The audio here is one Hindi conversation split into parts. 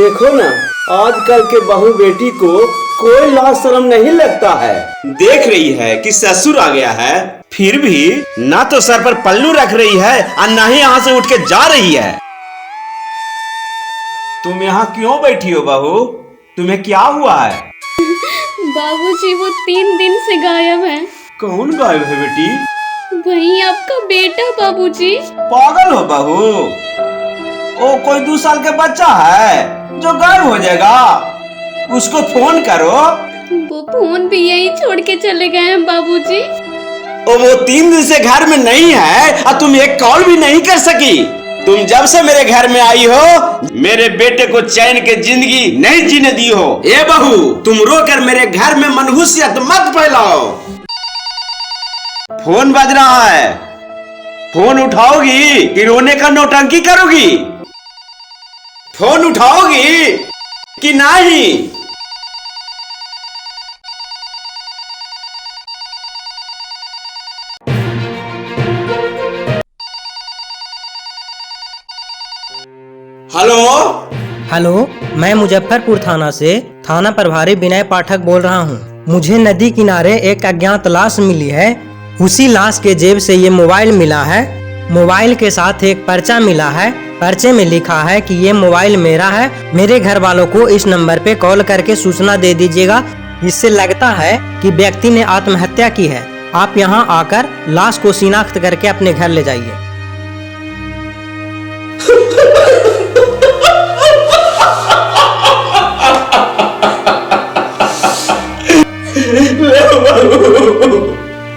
देखो ना, आजकल के बहू बेटी को कोई लाज शर्म नहीं लगता है। देख रही है कि ससुर आ गया है, फिर भी ना तो सर पर पल्लू रख रही है और ना ही यहाँ से उठ के जा रही है। तुम यहाँ क्यों बैठी हो बहू? तुम्हें क्या हुआ है? बाबूजी वो 3 दिन से गायब है। कौन गायब है बेटी? वही आपका बेटा बाबूजी। पागल हो बहू? ओ कोई 2 साल का बच्चा है जो गायब हो जाएगा? उसको फोन करो। वो फोन भी यही छोड़ के चले गए हैं बाबूजी। ओ वो 3 दिन से घर में नहीं है और तुम एक कॉल भी नहीं कर सकी। तुम जब से मेरे घर में आई हो मेरे बेटे को चैन के जिंदगी नहीं जीने दी हो। ए बहू, तुम रोकर मेरे घर में मनहूसियत मत फैलाओ। फोन बज रहा है, फोन उठाओगी कि रोने का नौटंकी करोगी? फोन उठाओगी कि नहीं? हेलो हेलो, मैं मुजफ्फरपुर थाना से थाना प्रभारी विनय पाठक बोल रहा हूँ। मुझे नदी किनारे एक अज्ञात लाश मिली है। उसी लाश के जेब से ये मोबाइल मिला है। मोबाइल के साथ एक पर्चा मिला है। पर्चे में लिखा है कि ये मोबाइल मेरा है। मेरे घर वालों को इस नंबर पे कॉल करके सूचना दे दीजिएगा। इससे लगता है कि व्यक्ति ने आत्महत्या की है। आप यहाँ आकर लाश को शिनाख्त करके अपने घर ले जाइए।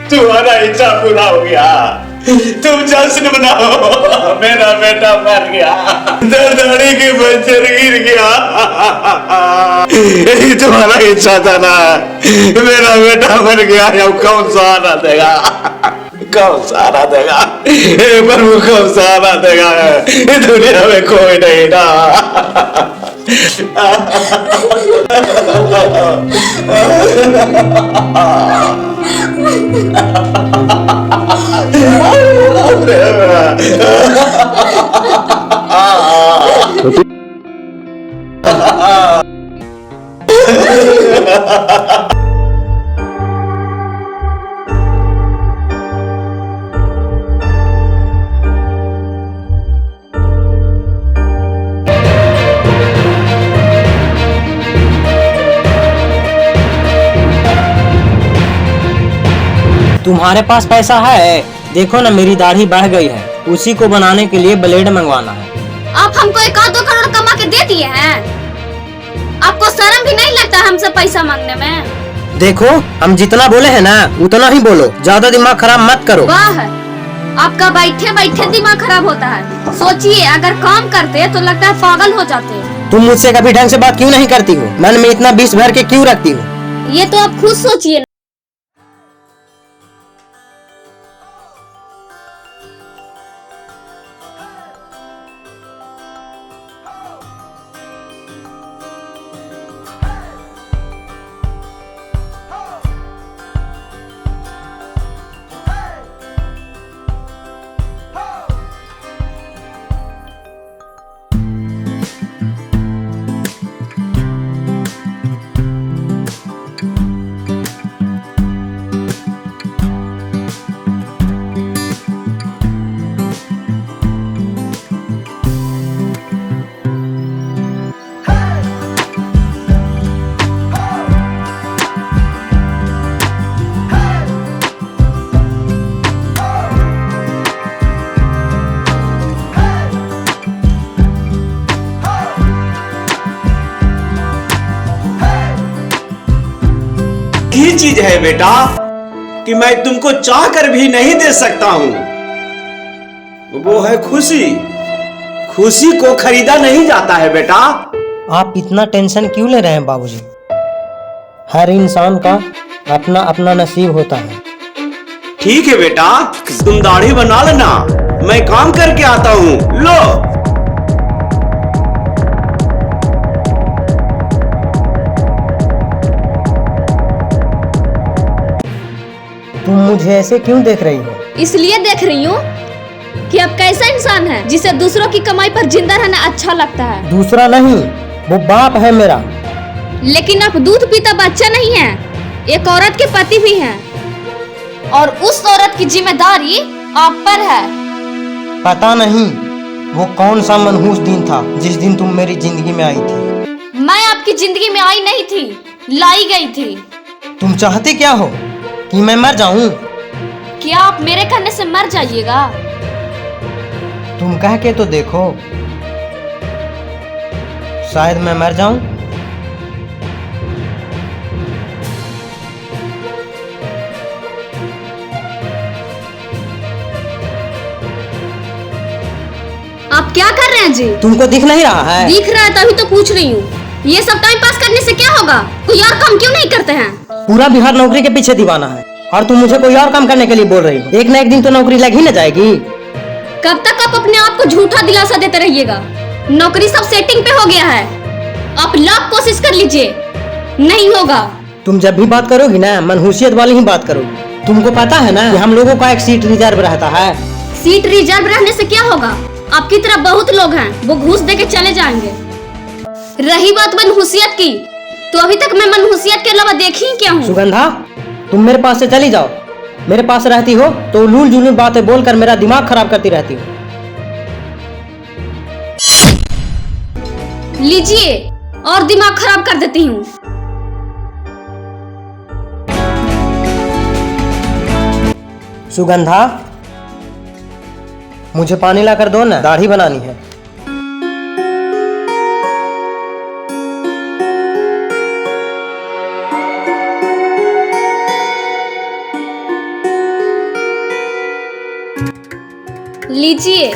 तुम्हारा इच्छा पूरा हो गया। तुम जश्न मनाओ, मेरा बेटा मर गया, दरदड़ी के बच्चर गिर गया। यही तुम्हारा इच्छा था ना? मेरा बेटा मर गया, अब कौन सहारा देगा? कौन सहारा देगा? प्रभु कौन सहारा देगा? दुनिया में कोई नहीं ना। तुम्हारे पास पैसा है? देखो ना, मेरी दाढ़ी बढ़ गई है। उसी को बनाने के लिए ब्लेड मंगवाना है। आप हमको 1-2 करोड़ कमा के दे दिए हैं। आपको शर्म भी नहीं लगता हमसे पैसा मांगने में? देखो, हम जितना बोले हैं ना उतना ही बोलो, ज्यादा दिमाग खराब मत करो। वाह, आपका बैठे बैठे दिमाग खराब होता है। सोचिए, अगर काम करते तो लगता है पागल हो जाते। तुम मुझसे कभी ढंग से बात क्यों नहीं करती हो? मन में इतना विष भर के क्यों रखती हो? ये तो आप खुद सोचिए। ही चीज है बेटा कि मैं तुमको चाह कर भी नहीं दे सकता हूं। वो है खुशी। खुशी को खरीदा नहीं जाता है बेटा। आप इतना टेंशन क्यों ले रहे हैं बाबूजी? हर इंसान का अपना अपना नसीब होता है। ठीक है बेटा, तुम दाढ़ी बना लेना, मैं काम करके आता हूँ। लो। तुम मुझे ऐसे क्यों देख रही हो? इसलिए देख रही हूँ कि अब कैसा इंसान है जिसे दूसरों की कमाई पर जिंदा रहना अच्छा लगता है। दूसरा नहीं, वो बाप है मेरा। लेकिन आप दूध पीता बच्चा नहीं है, एक औरत के पति भी हैं। और उस औरत की जिम्मेदारी आप पर है। पता नहीं वो कौन सा मनहूस दिन था जिस दिन तुम मेरी जिंदगी में आई थी। मैं आपकी जिंदगी में आई नहीं थी, लाई गई थी। तुम चाहते क्या हो, कि मैं मर जाऊं? क्या आप मेरे कहने से मर जाइएगा? तुम कह के तो देखो, शायद मैं मर जाऊं। आप क्या कर रहे हैं जी? तुमको दिख नहीं रहा है? दिख रहा है तभी तो पूछ रही हूँ। ये सब टाइम पास करने से क्या होगा? कोई और काम क्यों नहीं करते हैं? पूरा बिहार नौकरी के पीछे दीवाना है और तुम मुझे कोई और काम करने के लिए बोल रही हो। एक न एक दिन तो नौकरी लग ही न जाएगी। कब तक आप अपने आप को झूठा दिलासा देते रहिएगा? नौकरी सब सेटिंग पे हो गया है, आप लाख कोशिश कर लीजिए, नहीं होगा। तुम जब भी बात करोगी ना, मनहूसियत वाली ही बात करोगी। तुमको पता है ना कि हम लोगों का एक सीट रिजर्व रहता है। सीट रिजर्व रहने से क्या होगा? आपकी तरह बहुत लोग हैं, वो घूस दे के चले जाएंगे। रही बात मनहूसियत की, तो अभी तक मैं मनहूसियत के अलावा देखी ही क्या हूँ? सुगंधा, तुम मेरे पास से चली जाओ। मेरे पास रहती हो तो लूल जुलूल बातें बोलकर मेरा दिमाग खराब करती रहती हो। लीजिए, और दिमाग खराब कर देती हूँ। सुगंधा, मुझे पानी ला कर दो ना, दाढ़ी बनानी है। लीजिए।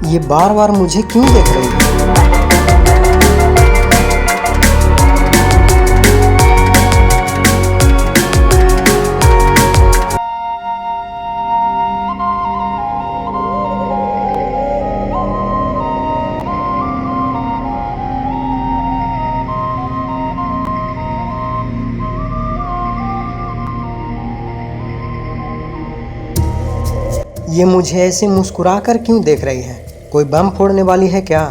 ये बार बार मुझे क्यों देख रही है? ये मुझे ऐसे मुस्कुरा कर क्यों देख रही है? कोई बम फोड़ने वाली है क्या?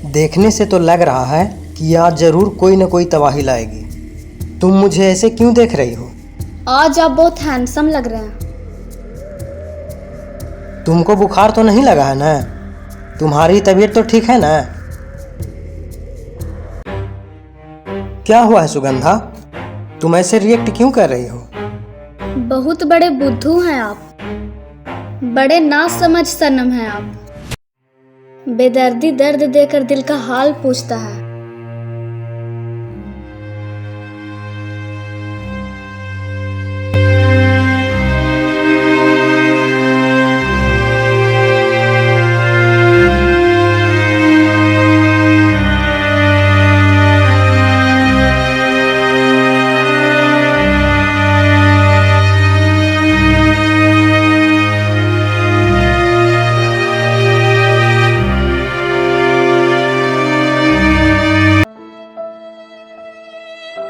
देखने से तो लग रहा है कि आज जरूर कोई न कोई तबाही लाएगी। तुम मुझे ऐसे क्यों देख रही हो? आज आप बहुत हैंडसम लग रहे हैं। तुमको बुखार तो नहीं लगा है ना? तुम्हारी तबीयत तो ठीक है ना? क्या हुआ है सुगंधा? तुम ऐसे रिएक्ट क्यों कर रही हो? बहुत बड़े बुद्धू हैं आप, बड़े ना समझ सनम हैं आप। बेदर्दी दर्द देकर दिल का हाल पूछता है।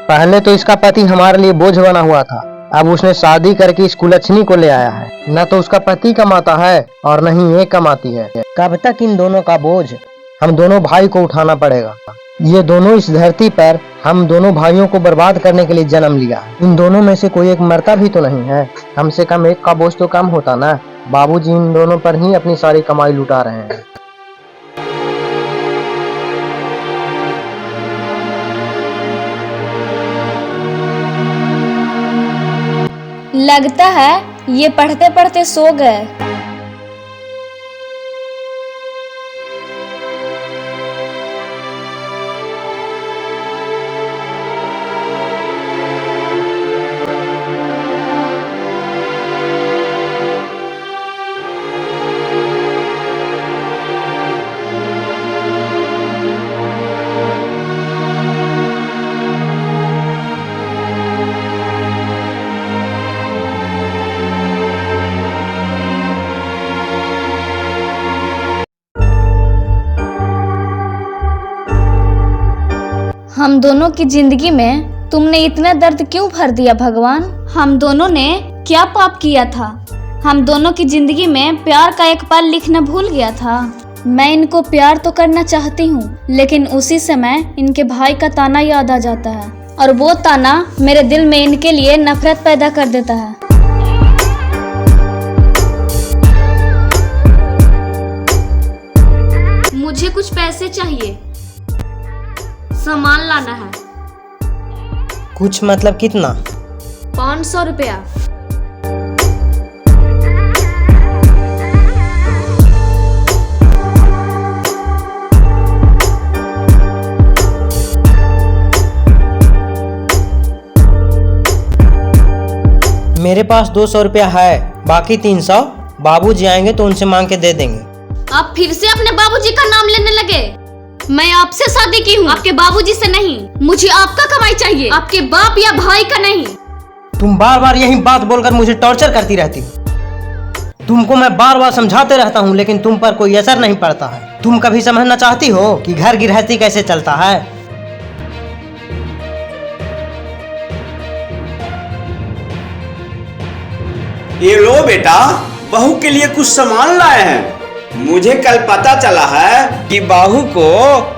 पहले तो इसका पति हमारे लिए बोझ बना हुआ था, अब उसने शादी करके इस कुलच्छनी को ले आया है। न तो उसका पति कमाता है और न ही ये कमाती है। कब तक इन दोनों का बोझ हम दोनों भाई को उठाना पड़ेगा? ये दोनों इस धरती पर हम दोनों भाइयों को बर्बाद करने के लिए जन्म लिया। इन दोनों में से कोई एक मरता भी तो नहीं है। कम से कम एक का बोझ तो कम होता ना। बाबूजी इन दोनों पर ही अपनी सारी कमाई लुटा रहे हैं। लगता है ये पढ़ते पढ़ते सो गए। हम दोनों की जिंदगी में तुमने इतना दर्द क्यों भर दिया भगवान? हम दोनों ने क्या पाप किया था? हम दोनों की जिंदगी में प्यार का एक पल लिखना भूल गया था। मैं इनको प्यार तो करना चाहती हूँ, लेकिन उसी समय इनके भाई का ताना याद आ जाता है और वो ताना मेरे दिल में इनके लिए नफरत पैदा कर देता है। मुझे कुछ पैसे चाहिए, सामान लाना है। कुछ मतलब कितना? 500 रुपया। मेरे पास 200 रुपया है, बाकी 300 बाबूजी आएंगे तो उनसे मांग के दे देंगे। आप फिर से अपने बाबूजी का नाम लेने लगे। मैं आपसे शादी की हूँ, आपके बाबूजी से नहीं। मुझे आपका कमाई चाहिए, आपके बाप या भाई का नहीं। तुम बार बार यही बात बोलकर मुझे टॉर्चर करती रहती हो। तुमको मैं बार बार समझाते रहता हूँ, लेकिन तुम पर कोई असर नहीं पड़ता है। तुम कभी समझना चाहती हो कि घर गृहस्थी कैसे चलता है? ये लो बेटा, बहू के लिए कुछ सामान लाए हैं। मुझे कल पता चला है कि बहू को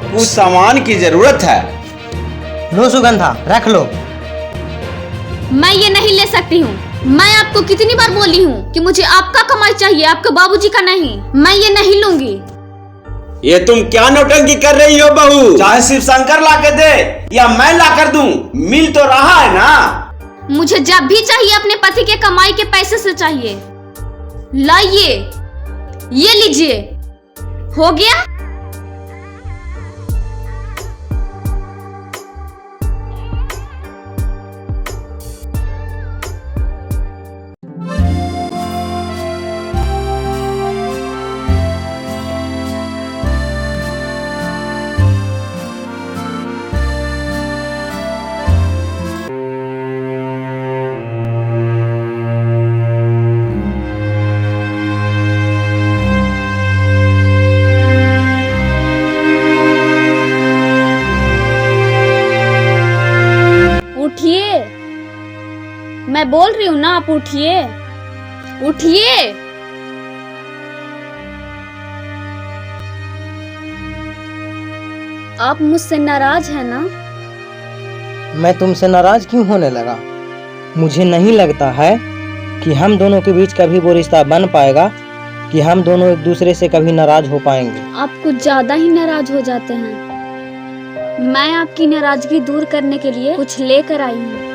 कुछ सामान की जरूरत है। लो सुगंधा, रख लो। मैं ये नहीं ले सकती हूँ। मैं आपको कितनी बार बोली हूँ कि मुझे आपका कमाई चाहिए, आपके बाबूजी का नहीं। मैं ये नहीं लूंगी। ये तुम क्या नौटंकी कर रही हो बहू? चाहे शिव शंकर ला के दे या मैं ला कर दूं, मिल तो रहा है ना। मुझे जब भी चाहिए अपने पति के कमाई के पैसे से चाहिए। लाइए, ये लीजिए। हो गया? उठिए, मैं बोल रही हूँ ना, आप उठिए, उठिए। आप मुझसे नाराज हैं ना? मैं तुमसे नाराज क्यों होने लगा? मुझे नहीं लगता है कि हम दोनों के बीच कभी वो रिश्ता बन पाएगा कि हम दोनों एक दूसरे से कभी नाराज हो पाएंगे। आप कुछ ज्यादा ही नाराज हो जाते हैं। मैं आपकी नाराजगी दूर करने के लिए कुछ लेकर आई हूँ।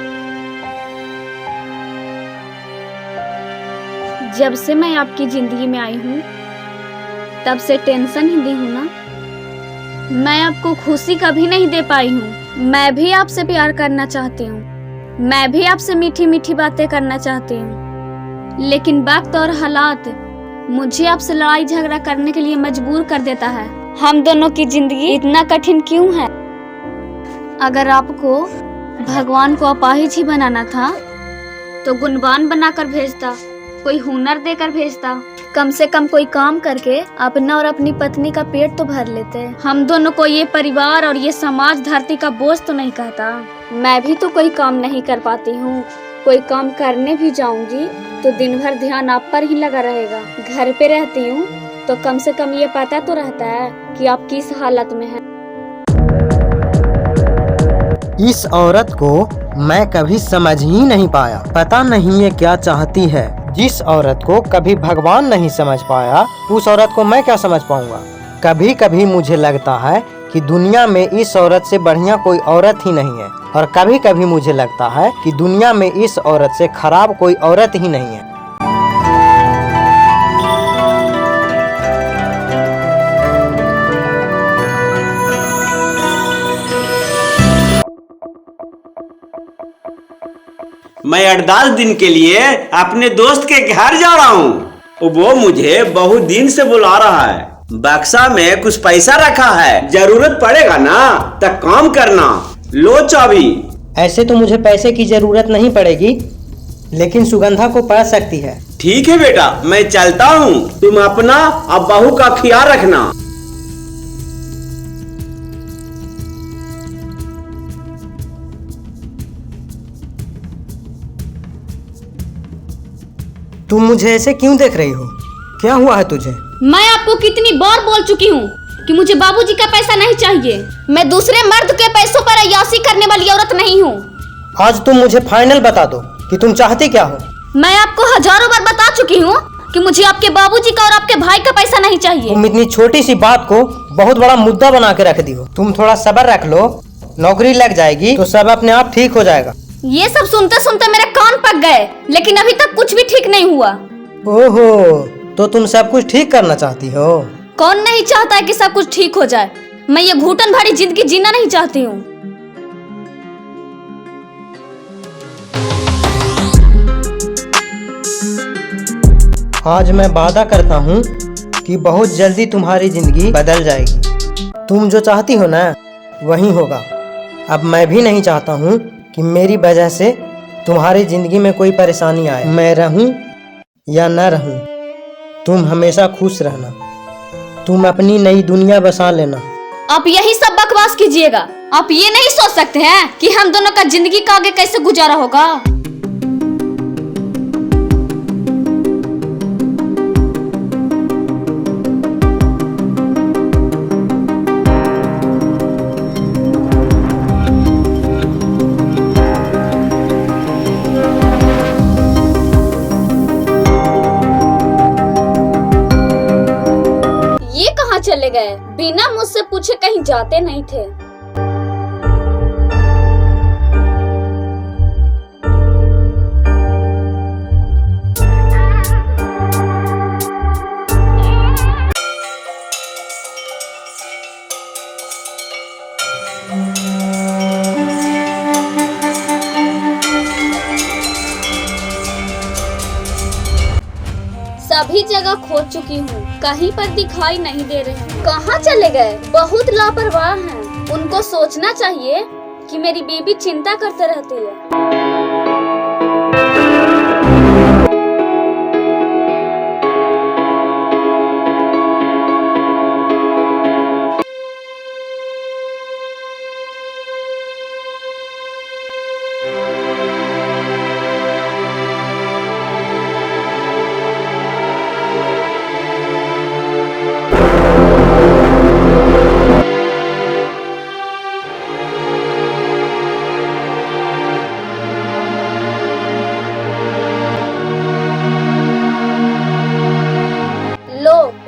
जब से मैं आपकी जिंदगी में आई हूँ, तब से टेंशन ही दी हूँ ना। मैं आपको खुशी कभी नहीं दे पाई हूँ। मैं भी आपसे प्यार करना चाहती हूँ, मैं भी आपसे मीठी मीठी बातें करना चाहती हूँ, लेकिन वक्त और हालात मुझे आपसे लड़ाई झगड़ा करने के लिए मजबूर कर देता है। हम दोनों की जिंदगी इतना कठिन क्यों है? अगर आपको भगवान को अपाहिज ही बनाना था तो गुणवान बनाकर भेजता, कोई हुनर देकर भेजता। कम से कम कोई काम करके अपना और अपनी पत्नी का पेट तो भर लेते। हम दोनों को ये परिवार और ये समाज धरती का बोझ तो नहीं कहता। मैं भी तो कोई काम नहीं कर पाती हूँ। कोई काम करने भी जाऊंगी तो दिन भर ध्यान आप पर ही लगा रहेगा। घर पे रहती हूँ तो कम से कम ये पता तो रहता है कि आप किस हालत में हैं। इस औरत को मैं कभी समझ ही नहीं पाया। पता नहीं ये क्या चाहती है। जिस औरत को कभी भगवान नहीं समझ पाया, उस औरत को मैं क्या समझ पाऊंगा। कभी कभी मुझे लगता है कि दुनिया में इस औरत से बढ़िया कोई औरत ही नहीं है, और कभी कभी मुझे लगता है कि दुनिया में इस औरत से खराब कोई औरत ही नहीं है। मैं 8-10 दिन के लिए अपने दोस्त के घर जा रहा हूँ। वो मुझे बहुत दिन से बुला रहा है। बक्सा में कुछ पैसा रखा है, जरूरत पड़ेगा ना तो काम करना। लो चाबी। ऐसे तो मुझे पैसे की जरूरत नहीं पड़ेगी, लेकिन सुगंधा को पड़ सकती है। ठीक है बेटा, मैं चलता हूँ। तुम अपना और बहू का ख्याल रखना। तुम मुझे ऐसे क्यों देख रही हो? क्या हुआ है तुझे? मैं आपको कितनी बार बोल चुकी हूँ कि मुझे बाबूजी का पैसा नहीं चाहिए। मैं दूसरे मर्द के पैसों पर अय्याशी करने वाली औरत नहीं हूँ। आज तुम मुझे फाइनल बता दो कि तुम चाहती क्या हो। मैं आपको हजारों बार बता चुकी हूँ कि मुझे आपके बाबूजी का और आपके भाई का पैसा नहीं चाहिए। तुम इतनी छोटी सी बात को बहुत बड़ा मुद्दा बना के रख दी हो। तुम थोड़ा सब्र रख लो, नौकरी लग जाएगी तो सब अपने आप ठीक हो जाएगा। ये सब सुनते सुनते मेरे कान पक गए, लेकिन अभी तक कुछ भी ठीक नहीं हुआ। ओहो, तो तुम सब कुछ ठीक करना चाहती हो? कौन नहीं चाहता है कि सब कुछ ठीक हो जाए। मैं ये घुटन भरी जिंदगी जीना नहीं चाहती हूँ। आज मैं वादा करता हूँ कि बहुत जल्दी तुम्हारी जिंदगी बदल जाएगी। तुम जो चाहती हो ना वही होगा। अब मैं भी नहीं चाहता हूँ कि मेरी वजह से तुम्हारी जिंदगी में कोई परेशानी आए। मैं रहूँ या न रहूँ, तुम हमेशा खुश रहना। तुम अपनी नई दुनिया बसा लेना। आप यही सब बकवास कीजिएगा। आप ये नहीं सोच सकते हैं कि हम दोनों का जिंदगी का आगे कैसे गुजारा होगा। चले गए बिना मुझसे पूछे, कहीं जाते नहीं थे। सभी जगह खोज चुकी हूँ, कहीं पर दिखाई नहीं दे रहे। कहाँ चले गए? बहुत लापरवाह हैं। उनको सोचना चाहिए कि मेरी बीबी चिंता करते रहती है।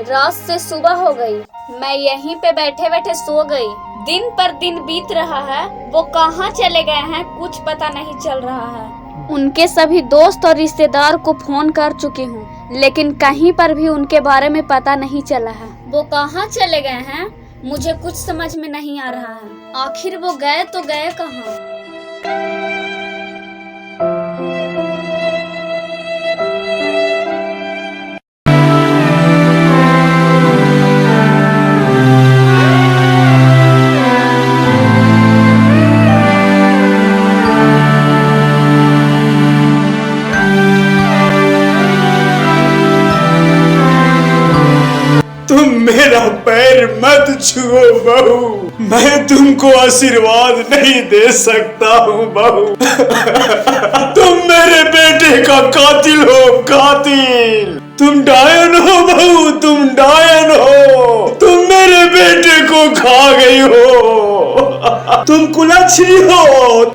रात से सुबह हो गई, मैं यहीं पे बैठे बैठे सो गई। दिन पर दिन बीत रहा है, वो कहाँ चले गए हैं कुछ पता नहीं चल रहा है। उनके सभी दोस्त और रिश्तेदार को फोन कर चुकी हूँ, लेकिन कहीं पर भी उनके बारे में पता नहीं चला है। वो कहाँ चले गए हैं मुझे कुछ समझ में नहीं आ रहा है। आखिर वो गए तो गए कहाँ? तुम मेरा पैर मत छुओ बहू, मैं तुमको आशीर्वाद नहीं दे सकता हूँ बहू। तुम मेरे बेटे का कातिल हो, कातिल। तुम डायन हो बहू, तुम डायन हो। तुम मेरे बेटे को खा गई हो। तुम कुलच्छनी हो।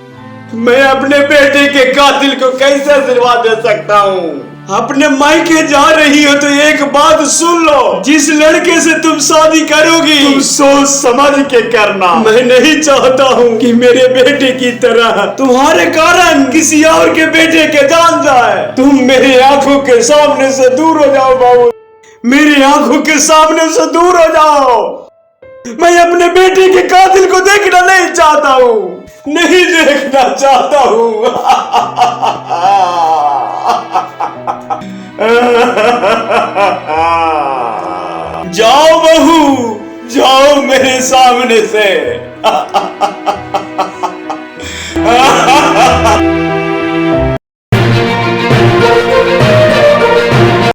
मैं अपने बेटे के कातिल को कैसे आशीर्वाद दे सकता हूँ? अपने मायके जा रही हो तो एक बात सुन लो, जिस लड़के से तुम शादी करोगी तुम सोच समझ के करना। मैं नहीं चाहता हूँ कि मेरे बेटे की तरह तुम्हारे कारण किसी और के बेटे के जान जाए। तुम मेरी आंखों के सामने से दूर हो जाओ बाबू, मेरी आंखों के सामने से दूर हो जाओ। मैं अपने बेटे के कातिल को देखना नहीं चाहता हूँ, नहीं देखना चाहता हूँ। जाओ बहू, जाओ मेरे सामने से।